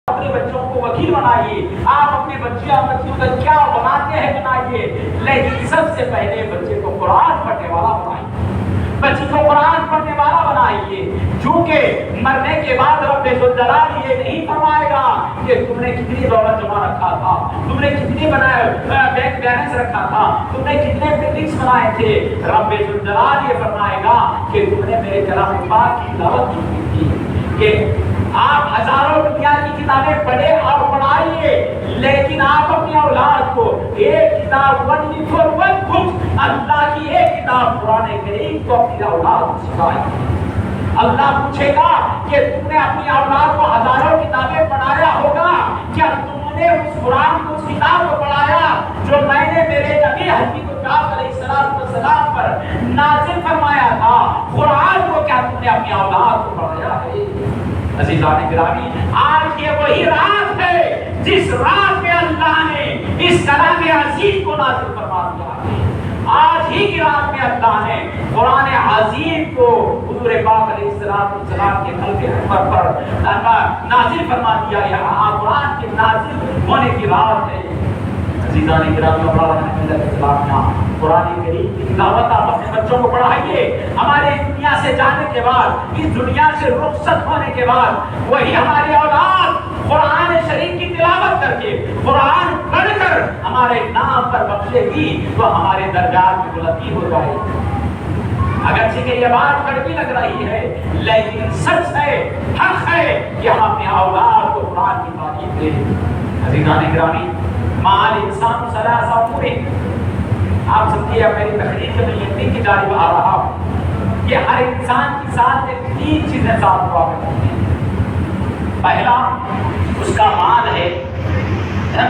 اپنے بچوں کو وکیل بنائیے، آپ اپنے بچوں کا کیا بناتے ہیں بنائیے، لیکن سب سے پہلے بچے کو قرآن پڑھنے والا بنائیے، بچے کو قرآن پڑھنے والا بنائیے، کیونکہ مرنے کے بعد رب ذوالجلال یہ نہیں فرمائے گا کہ تم نے کتنی دولت جمع رکھا تھا، تم نے کتنی بینک بیلنس رکھا تھا، تم نے کتنے بلڈنگز بنائے تھے۔ رب ذوالجلال یہ فرمائے گا کہ تم نے میرے کلام پاک کی تلاوت کی تھی، کہ آپ ہزاروں دنیا کی کتابیں پڑھے اور پڑھائیے، لیکن آپ اپنی اولاد کو ایک کتاب اللہ کی ایک کتاب قرآن کریم کو اپنی اولاد کو سکھائیے۔ اللہ پوچھے گا کہ تم نے اپنی اولاد کو ہزاروں کتابیں پڑھایا ہوگا، کیا تم نے اس قرآن کو اس کتاب کو پڑھایا جو میں نے میرے نبی حبیب علیہ السلام پر نازل فرمایا تھا؟ قرآن کو کیا تم نے اپنی اولاد کو پڑھایا ہے؟ عزیزان گرامی، آج یہ وہی رات ہے جس رات میں اللہ نے اس کلام عظیم کو نازل فرما دیا ہے۔ آج ہی کی رات میں اللہ نے قرآن عظیم کو حضور پاک علیہ السلام کے قلب احمر پر نازل فرما دیا ہے۔ قرآن کے نازل ہونے کی رات ہے۔ عزیزان گرامی، قرآن کریم کی تلاوت آپ اپنے بچوں کو پڑھائیے۔ ہمارے اس دنیا سے جانے کے بعد، اس دنیا سے رخصت ہونے کے بعد، وہی ہماری اولاد قرآن شریف کی تلاوت کر کے، قرآن پڑھ کر ہمارے نام پر بخشے گی تو ہمارے درجات میں بلندی ہو جائے گی۔ اگرچہ کہ یہ بات کڑوی لگ رہی ہے، لیکن سچ ہے، حق ہے کہ ہم اپنے اولاد کو قرآن کی تعلیم دیں۔ عزیزان گرامی، مال انسان ثلاث امور، آپ سمجھیے میری تقریر کے میں یہ کی جانب آ رہا ہوں کہ ہر انسان کے ساتھ میں تین چیزیں ساتھ ہوا کرتی ہیں۔ پہلا اس کا مال ہے،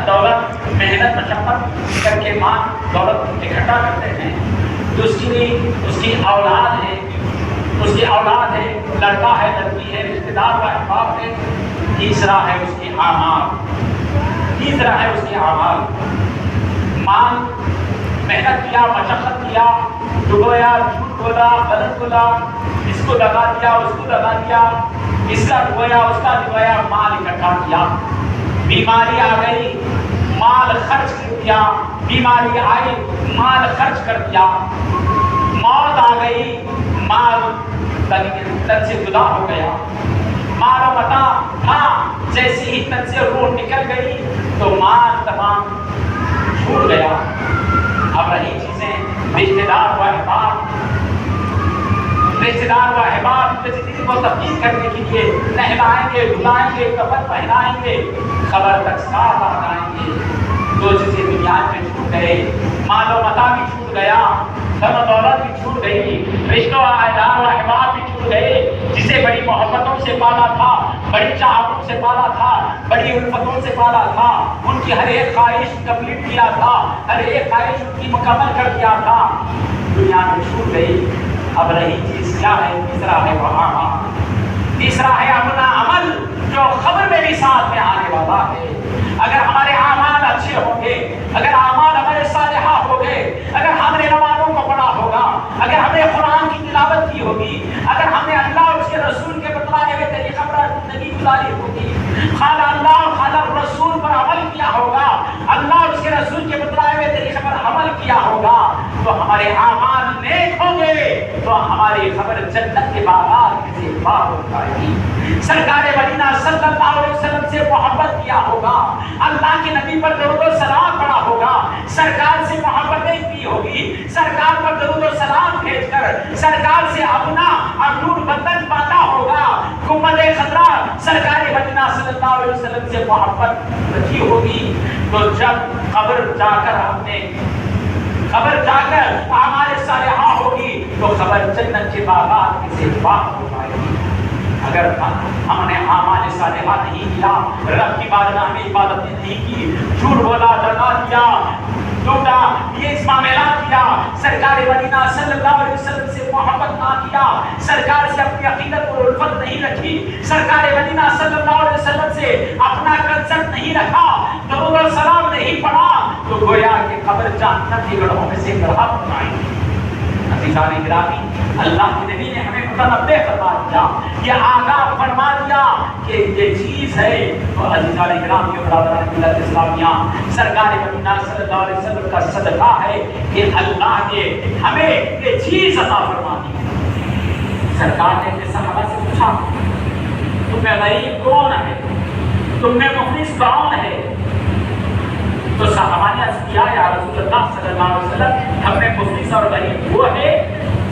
دولت محنت مشقت کر کے مال دولت اکٹھا کرتے ہیں۔ دوسری اس کی اولاد ہے، اس کی اولاد ہے، لڑکا ہے، لڑکی ہے، رشتے دار و احباب ہے۔ تیسرا ہے اس کی اعمال، تیسرا ہے اس کی اعمال۔ مال محنت کیا، مشقت کیا، ڈبویا، جھوٹ بولا، غلط بولا، اس کو دگا دیا، اس کو دگا دیا، اس کا ڈبویا، اس کا ڈبویا، مال اکٹھا کیا۔ بیماری آ گئی، مال خرچ کر دیا، بیماری آئی، مال خرچ کر دیا۔ موت آ گئی، مال تن سے جدا ہو گیا۔ مال و متاع تھا، جیسے ہی تن سے روح نکل گئی تو مال تمام چھوٹ گیا۔ اب رہی چیزیں رشتے دار و احباب، رشتے دار و احباب کی زندگی کو تبدیل کرنے کے لیے نہلائیں گے، دھلائیں گے، کفن پہنائیں گے، خبر تک ساتھ آ جائیں گے۔ دو چیزیں دنیا میں چھوٹ گئے، مال و متاع بھی چھوٹ گیا، دم و دولت بھی چھوٹ گئی، رشتوں دار و احباب بھی چھوٹ گئے۔ جسے بڑی محبتوں سے پالا تھا، بڑی چاہتوں سے پالا تھا، بڑی الفتوں سے پالا تھا، ان کی ہر ایک خواہش کمپلیٹ کیا تھا، ہر ایک خواہش ان کی مکمل کر دیا تھا، دنیا میں چھوٹ گئی۔ اب رہی چیز کیا ہے؟ تیسرا ہے وہ اعمال، تیسرا ہے اپنا عمل جو خبر میں بھی ساتھ میں آنے والا ہے۔ اگر ہمارے اعمال اچھے ہوں گے، اگر اعمال ہمارے صالحہ ہوں گے، اگر ہم نے نمازوں کو پڑھا ہوگا، اگر ہم نے قرآن کی تلاوت کی ہوگی، اگر ہم نے اللہ اور اس کے رسول کے بتلائے ہوئے طریقہ پر زندگی گزاری ہوگی، خالہ اللہ اور خالہ رسول پر عمل کیا ہوگا، اللہ اور اس کے رسول کے بتلائے ہوئے طریقے پر عمل کیا ہوگا، تو ہمارے اعمال نیک ہوں گے تو ہماری خبر جنت کے باغات سے پار ہو جائے گی۔ سرکار مدینہ صلی اللہ علیہ وسلم سے محبت کیا ہوگا، اللہ کے نبی پر درود و سلام پڑھا ہوگا، سرکار سے محبتیں کی ہوگی، سرکار پر درود و سلام بھیج کر سرکار سے اپنا نور بندن باندھا ہوگا، گنبد خضرا سرکار مدینہ صلی اللہ علیہ وسلم سے محبت رکھی ہوگی، تو جب قبر جا کر اعمال صالحہ ہوگی تو خبر جنت کے باغات سے پار ہو جائے گی۔ اگر ہم نے اعمال صالحہ نہیں کیا، رب کی بارگاہ میں عبادتیں نہیں کی، جھوٹ بولا، دگا دیا، لوٹا، یہ اس معاملات کیا، سرکار مدینہ صلی اللہ علیہ وسلم سے محبت نہ کیا، سرکار سے اپنی عقیدت اور الفت نہیں رکھی، سرکار مدینہ صلی اللہ علیہ وسلم سے اپنا کنسرٹ نہیں رکھا، درود و سلام نہیں پڑھا، تو گویا کہ قبر جہنم کی گڑھوں میں سے گڑھا بن جائے گی۔ عزیزان گرامی، اللہ کے نبی نے ہمیں متنبہ فرما دیا، یہ آگاہ فرما دیا کہ یہ چیز ہے۔ تو عزیزان گرامی اور برادران ملت اسلامیہ، سرکار مدینہ صلی اللہ علیہ وسلم کا صدقہ ہے کہ اللہ نے ہمیں یہ چیز عطا فرما دی۔ سرکار نے اپنے صحابہ سے پوچھا تم میں غریب کون ہے، تم میں مفلس کون ہے؟ تو صحابہ نے عرض کیا یا رسول اللہ صلی اللہ علیہ وسلم، ہم میں مفلس اور غریب وہ ہے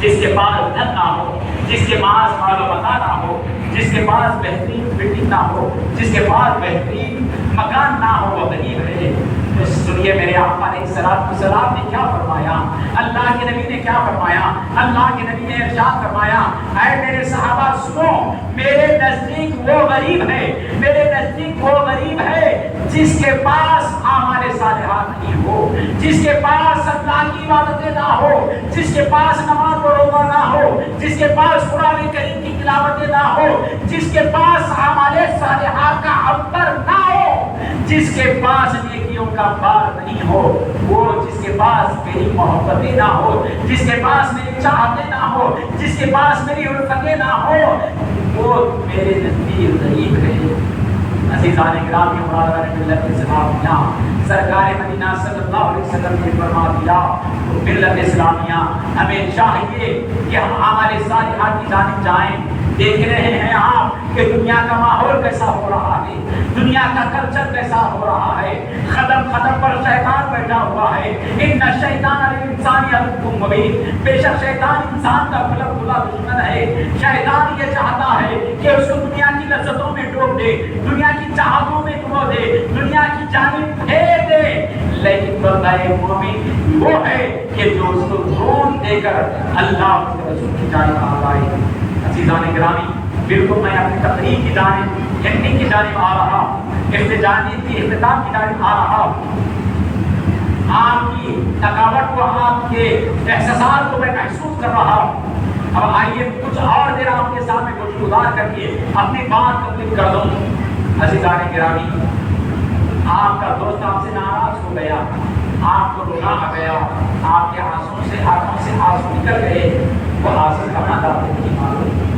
جس کے پاس دھن نہ ہو، جس کے پاس مال و متا نہ ہو، جس کے پاس بہترین بلڈنگ نہ ہو، جس کے پاس بہترین مکان نہ ہو، وہ غریب ہے۔ تو سنیے میرے آقا علیہ السلام نے کیا فرمایا، اللہ کے نبی نے کیا فرمایا۔ اللہ کے نبی نے ارشاد فرمایا، اے میرے صحابہ سنو، میرے نزدیک وہ غریب ہے، میرے نزدیک وہ غریب ہے جس کے پاس اعمال صالحات نہیں ہو، جس کے پاس اللہ کی عبادتیں نہ ہو، جس کے پاس نماز و روزہ نہ ہو، جس کے پاس قرآن کریم کی تلاوتیں نہ ہو، جس کے پاس اعمال صالحات کا عنبر نہ ہو، جس کے پاس نیکیوں کا بار نہیں ہو، وہ جس کے پاس میری محبتیں نہ ہو، جس کے پاس میری چاہتیں نہ ہو، جس کے پاس میری الفتیں نہ ہو، وہ میرے نزدیک غریب ہے۔ عزیزان گرامی و برادران ملت اسلامیہ، سرکار مدینہ صلی اللہ علیہ وسلم نے فرما دیا تو ملت اسلامیہ ہمیں چاہیے کہ ہم اعمال صالحات کی جانب جائیں۔ دیکھ رہے ہیں آپ کہ دنیا کا ماحول کیسا ہو رہا ہے، دنیا کا کلچر کیسا ہو رہا ہے، قدم قدم پر شیطان بیٹھا ہوا ہے۔ ان الشیطان للانسان عدو مبین، بے شک شیطان انسان کا کھلا کھلا دشمن ہے۔ شیطان یہ چاہتا ہے کہ اس کو دنیا کی لذتوں میں ڈوب دے، دنیا کی چاہتوں میں ڈبو دے، دنیا کی جانب پھیر دے، لیکن بندہ مومن وہ ہے کہ جو اس کو خون دے کر اللہ کے رسول کی جانب آ جائے۔ عزیزان گرامی، بالکل میں اپنی تقریر کی جانب، اینڈنگ کی جانب آ رہا ہوں، اختتام کی جانب آ رہا ہوں۔ آپ کی تھکاوٹ کو، آپ کے احساسات کو میں محسوس کر رہا ہوں۔ اب آئیے کچھ اور دیر آپ کے سامنے گزار کر کے اپنی بات تکمیل کر دوں۔ عزیزان گرامی، آپ کا دوست آپ سے ناراض ہو گیا، آپ کو رونا آ گیا، آپ کے آنکھوں سے آنسو نکل گئے، وہ حاصل کرنا چاہتے نہیں معلوم۔